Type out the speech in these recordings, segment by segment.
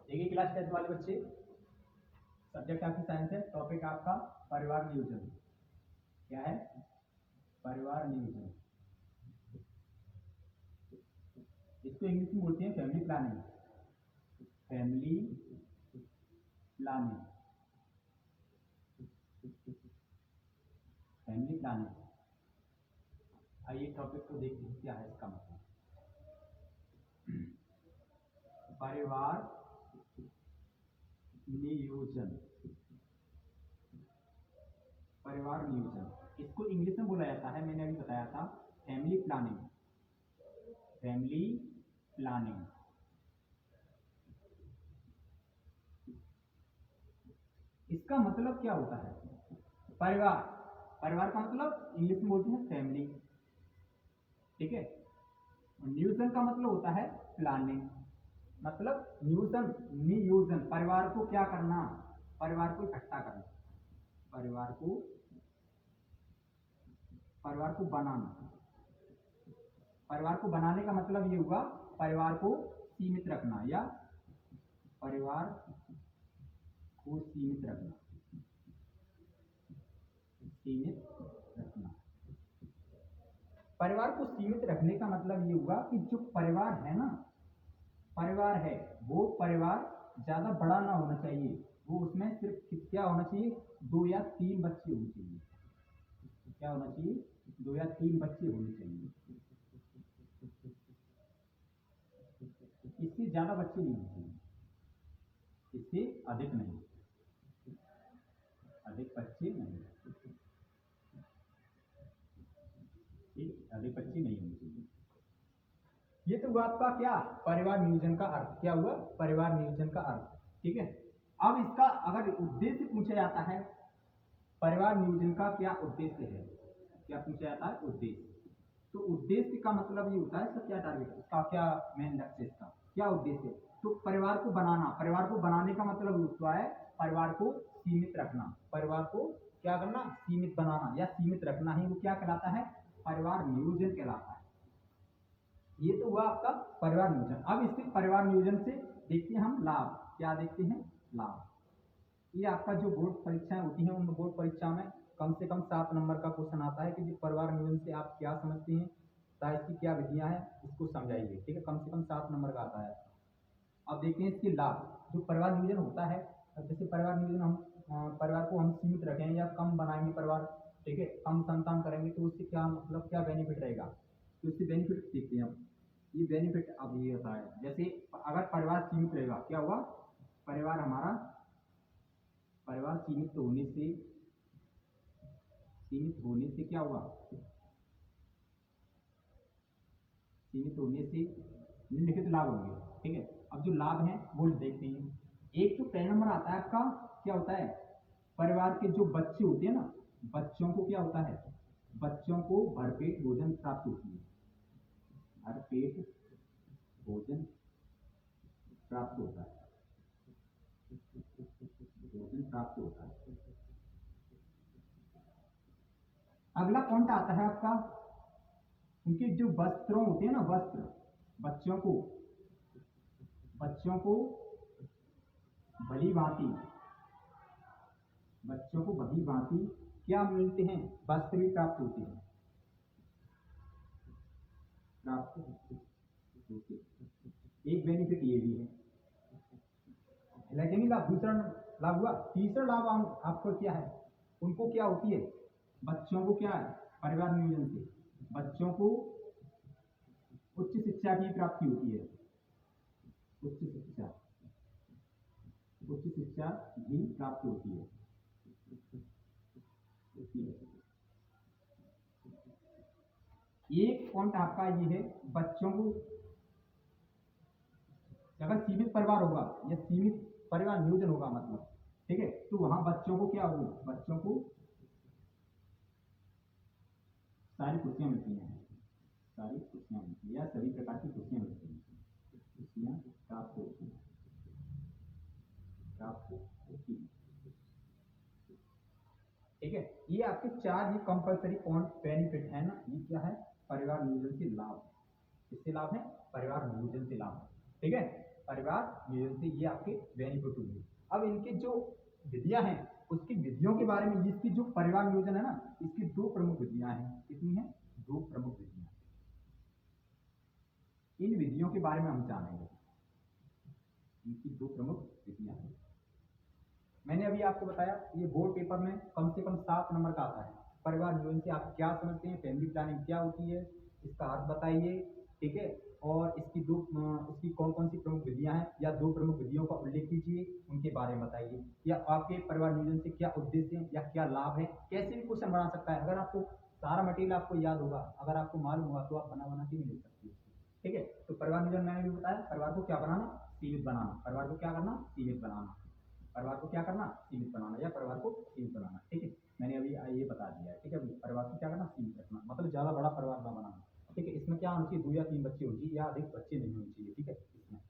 देखिए क्लास 10 वाले बच्चे, सब्जेक्ट आपकी साइंस है, टॉपिक आपका परिवार नियोजन। क्या है? परिवार नियोजन। इसको इंग्लिश में बोलते हैं family planning. Family planning, family planning. आइए टॉपिक को देखते हैं क्या है इसका मतलब। परिवार नियोजन, परिवार नियोजन इसको इंग्लिश में बोला जाता है, मैंने अभी बताया था, फैमिली प्लानिंग। Family planning. इसका मतलब क्या होता है? परिवार, परिवार का मतलब इंग्लिश में बोलते हैं फैमिली, ठीक है। नियोजन का मतलब होता है प्लानिंग। मतलब नियोजन, नियोजन परिवार को क्या करना, परिवार को इकट्ठा करना, परिवार को बनाना। परिवार को बनाने का मतलब ये हुआ परिवार को सीमित रखना, या परिवार को सीमित रखना, सीमित रखना। परिवार को सीमित रखने का मतलब ये हुआ कि जो परिवार है ना, परिवार है वो परिवार ज्यादा बड़ा ना होना चाहिए, वो उसमें सिर्फ क्या होना चाहिए, 2 या 3 बच्चे होने चाहिए। क्या होना चाहिए? 2 या 3 बच्चे होने चाहिए, इससे ज्यादा बच्चे नहीं होने चाहिए, इससे अधिक नहीं, अधिक बच्चे नहीं, ठीक, अधिक बच्चे नहीं होने चाहिए। ये तो हुआ आपका क्या, परिवार नियोजन का अर्थ। क्या हुआ? परिवार नियोजन का अर्थ, ठीक है। अब इसका अगर उद्देश्य पूछा जाता है, परिवार नियोजन का क्या उद्देश्य है, क्या पूछा जाता है? उद्देश्य। तो उद्देश्य का मतलब ये होता है इसका क्या टारगेट, इसका क्या मेन लक्ष्य, इसका क्या उद्देश्य है? तो परिवार को बनाना, परिवार को बनाने का मतलब होता है परिवार को सीमित रखना। परिवार को क्या करना? सीमित बनाना या सीमित रखना ही वो क्या कहलाता है? परिवार नियोजन कहलाता है। ये तो हुआ आपका परिवार नियोजन। अब इससे परिवार नियोजन से देखते हैं हम लाभ। क्या देखते हैं? लाभ। ये आपका जो बोर्ड परीक्षाएं होती हैं, उन बोर्ड परीक्षा में कम से कम 7 नंबर का क्वेश्चन आता है कि जो परिवार नियोजन से आप क्या समझते हैं, इसकी क्या विधियां हैं, इसको समझाइए, ठीक है। कम से कम 7 नंबर का आता है। अब देखते हैं इसके लाभ। जो परिवार नियोजन होता है, जैसे परिवार नियोजन हम परिवार को हम सीमित रखें या कम बनाएंगे परिवार, ठीक है, कम संतान करेंगे, तो उससे क्या मतलब क्या बेनिफिट रहेगा, तो इससे बेनिफिट देखते हैं हम। ये बेनिफिट अब ये होता है, जैसे अगर परिवार सीमित रहेगा, क्या हुआ, परिवार हमारा, परिवार सीमित होने से क्या हुआ, सीमित होने से निम्नलिखित लाभ होंगे, ठीक है। अब जो लाभ हैं वो देखते हैं। एक तो पहला नंबर आता है आपका, क्या होता है, परिवार के जो बच्चे होते हैं ना, बच्चों को क्या होता है, बच्चों को भरपेट भोजन प्राप्त होती है, भरपेट भोजन प्राप्त होता है, भोजन प्राप्त होता है। अगला पॉइंट आता है आपका, उनके जो वस्त्रों होते हैं ना, वस्त्र, बच्चों को भली भांति, बच्चों को भली भांति क्या मिलते हैं, वस्त्र भी प्राप्त होते हैं, प्राप्त होते। एक बेनिफिट ये भी है, लेकिन लाभ, दूसरा लाभ हुआ। तीसरा लाभ आपको क्या है, उनको क्या होती है, बच्चों को क्या है, परिवार नियोजन से बच्चों को उच्च शिक्षा की प्राप्ति होती है, उच्च शिक्षा भी प्राप्त होती है। एक पॉइंट आपका ये है, बच्चों को अगर सीमित परिवार होगा या सीमित परिवार नियोजन होगा मतलब, ठीक है, तो वहां बच्चों को क्या होगी, बच्चों को सारी खुशियां मिलती हैं, सारी खुशियां मिलती है या सभी प्रकार की खुशियां मिलती हैं, खुशियां प्राप्त होती हैं, प्राप्त होती हैं, ठीक है। ये आपके 4 ही कंपलसरी पॉइंट बेनिफिट है ना, ये क्या है, परिवार नियोजन से लाभ। किससे लाभ है? परिवार नियोजन से लाभ, ठीक है। परिवार नियोजन से, ये आपके बेनिफिट हुए। अब इनके जो विधियां हैं उसकी विधियों के बारे में, इसकी जो परिवार नियोजन है ना, इसकी दो प्रमुख विधियां हैं। कितनी है? दो प्रमुख विधियां। इन विधियों के बारे में हम जानेंगे। इनकी दो प्रमुख विधियां हैं। मैंने अभी आपको बताया ये बोर्ड पेपर में कम से कम 7 नंबर का आता है। परिवार नियोजन से आप क्या समझते हैं, फैमिली प्लानिंग क्या होती है, इसका अर्थ बताइए, ठीक है, और इसकी कौन कौन सी प्रमुख विधियां हैं, या दो प्रमुख विधियों का उल्लेख कीजिए, उनके बारे में बताइए, या आपके परिवार नियोजन से क्या उद्देश्य है या क्या लाभ है। कैसे भी क्वेश्चन बना सकता है। अगर आपको सारा मटेरियल आपको याद होगा, अगर आपको मालूम होगा, तो आप बना बना के भी लिख सकते हो, ठीक है। तो परिवार नियोजन मैंने भी बताया, परिवार को क्या बनाना, सीमित बनाना। परिवार को क्या करना, सीमित बनाना। परिवार को क्या करना, सीमित बनाना, या परिवार को सीमित बनाना, ठीक है। मैंने अभी ये बता दिया है, ठीक है। अभी परिवार को क्या करना, सीमित रखना, मतलब ज्यादा बड़ा परिवार ना बनाना, ठीक है। इसमें क्या होना चाहिए, 2 या 3 बच्चे होने चाहिए, या अधिक बच्चे नहीं होने चाहिए, ठीक है। इसमें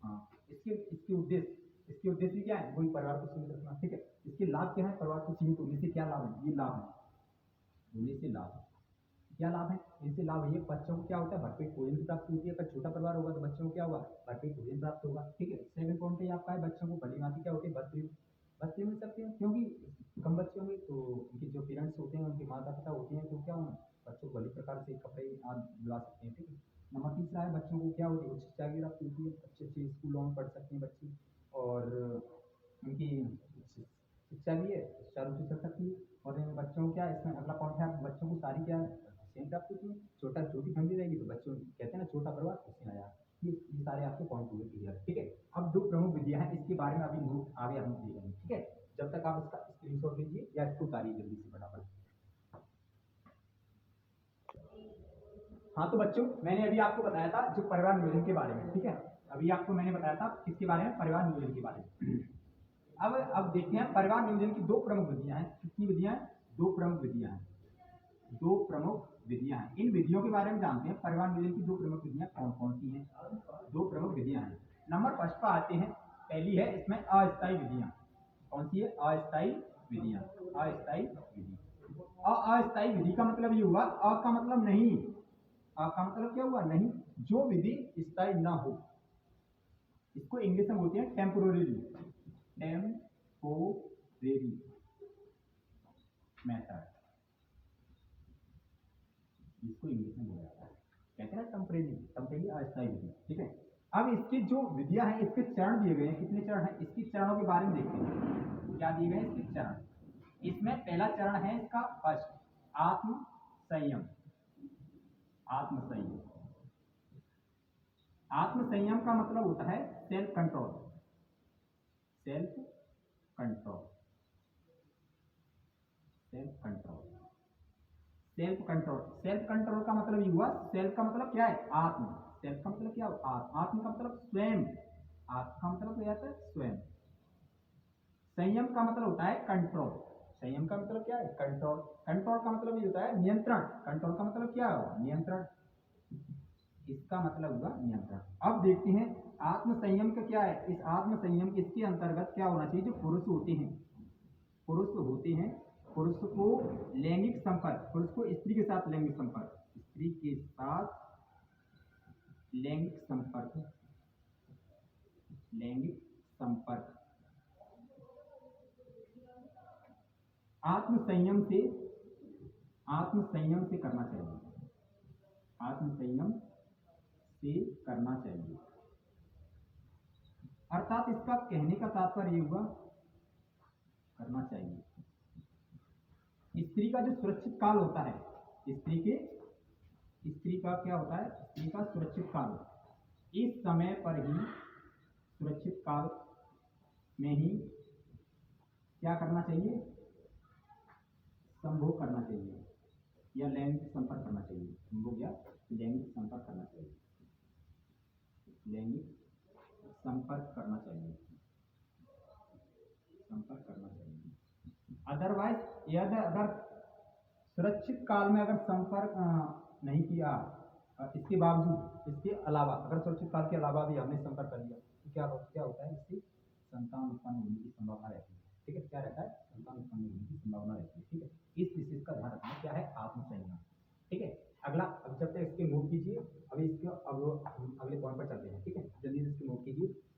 हाँ, इसके उद्देश्य क्या है, वही परिवार को सीमित रखना, ठीक है। इसके लाभ क्या है, परिवार को सीमित होने से क्या लाभ है, ये लाभ है, होने से लाभ है। क्या लाभ है, इनसे लाभ ये बच्चों को क्या होता है, भरपेट भोजन की प्राप्ति होती है। अगर छोटा परिवार होगा तो बच्चों को क्या होगा, भरपेट भोजन प्राप्त होगा, ठीक है। सेकंड पॉइंट है आपका है, बच्चों को भली भांति क्या होती है, बच्चे मिल सकते हैं, क्योंकि कम बच्चे होंगे तो उनके जो पेरेंट्स होते हैं, उनके माता पिता होते हैं, तो क्या होना, बच्चों को भली प्रकार से कपड़े आदि दिला सकते हैं, ठीक है। नंबर तीसरा है, बच्चों को क्या होती है, उच्च शिक्षा की प्राप्ति होती है, अच्छे अच्छे स्कूलों में पढ़ सकते हैं बच्चे, और उनकी शिक्षा भी है, सुचारू रूप से चल सकती है। और इन बच्चों को क्या, इसमें अगला पॉइंट है, बच्चों को सारी क्या सेम प्राप्त होती है। छोटी फैमिली रहेगी तो बच्चों कहते हैं ना, छोटा परिवार खुशी आया। ये सारे आपके पॉइंट हुए क्लियर, ठीक है। अब दो प्रमुख विधियां हैं, इसके बारे में अभी नोट आगे हम देखेंगे, ठीक है। जब तक आप इसका स्क्रीनशॉट लीजिए या इसको उतारिए जल्दी से फटाफट। हाँ तो बच्चों, मैंने अभी आपको बताया था जो परिवार नियोजन के बारे में, ठीक है। अभी आपको मैंने बताया था किसके बारे में, परिवार नियोजन के बारे में। अब देखते हैं परिवार नियोजन की दो प्रमुख विधियां हैं। कितनी विधियां हैं, दो प्रमुख विधियां हैं, दो प्रमुख विधियां हैं। इन विधियों के बारे में जानते हैं, परिवार नियोजन की दो प्रमुख विधियां कौन कौन सी हैं। दो प्रमुख विधियां हैं। नंबर फर्स्ट पर आते हैं, पहली है इसमें अस्थायी विधियां। कौन सी है, अस्थायी विधियां। अस्थायी विधि, अस्थायी विधि का मतलब ये हुआ, अ का मतलब नहीं, अ का मतलब क्या हुआ, नहीं, जो विधि स्थायी ना हो। इसको इंग्लिश में बोलते हैं टेम्पोरेरी, टेम्पोरेरी मेथड, इसको इंग्लिश में बोला जाता है, कहते हैं टेम्परेरी अस्थायी विधि, ठीक है। अब इसकी जो विधियां हैं, इसके चरण दिए गए हैं। कितने चरण हैं, इसके चरणों के बारे में देखते हैं। क्या दिए गए हैं इसके चरण। इसमें पहला चरण है इसका फर्स्ट, आत्म संयम। आत्म संयम, आत्म संयम का मतलब होता है self control. Self control, self control, self control. Self control का मतलब ये हुआ, सेल्फ का मतलब क्या है, आत्म। सेल्फ का मतलब क्या हुआ, आत्म का मतलब स्वयं। आत्म का मतलब क्या है, स्वयं। संयम का मतलब होता है कंट्रोल। संयम का मतलब क्या है, कंट्रोल। कंट्रोल का मतलब ये होता है नियंत्रण। कंट्रोल का मतलब क्या होगा, नियंत्रण। इसका मतलब हुआ नियंत्रण। अब देखते हैं आत्म संयम का क्या है। इस आत्म संयम इसके अंतर्गत क्या होना चाहिए, जो पुरुष होते हैं, पुरुष को लैंगिक संपर्क, पुरुष को स्त्री के साथ लैंगिक संपर्क, स्त्री के साथ लैंगिक संपर्क, लैंगिक संपर्क आत्म संयम से करना चाहिए। आत्म संयम से करना चाहिए, अर्थात इसका कहने का तात्पर्य हुआ करना चाहिए। स्त्री का जो सुरक्षित काल होता है, स्त्री का क्या होता है, स्त्री का सुरक्षित काल, इस समय पर ही, सुरक्षित काल में ही क्या करना चाहिए, संभोग करना चाहिए, या लैंगिक संपर्क करना चाहिए। संभोग या लैंगिक संपर्क करना चाहिए, लैंगिक संपर्क करना चाहिए, संपर्क करना चाहिए। अदरवाइज यदि अगर सुरक्षित काल में अगर संपर्क नहीं किया, इसके बावजूद, इसके अलावा अगर सुरक्षित काल के अलावा भी हमने संपर्क कर लिया, तो क्या होता है, इससे संतान उत्पन्न होने की संभावना रहती है, ठीक है। क्या रहता है, संतान उत्पन्न होने की संभावना रहती है, ठीक है। इस विशेष का ध्यान रखना, क्या है, आत्मसंयम, ठीक है। अगला, अब जब तक इसके नोट कीजिए, अभी इसके अब अगले पॉइंट पर चलते हैं, ठीक है। जल्दी जस्ट नोट कीजिए।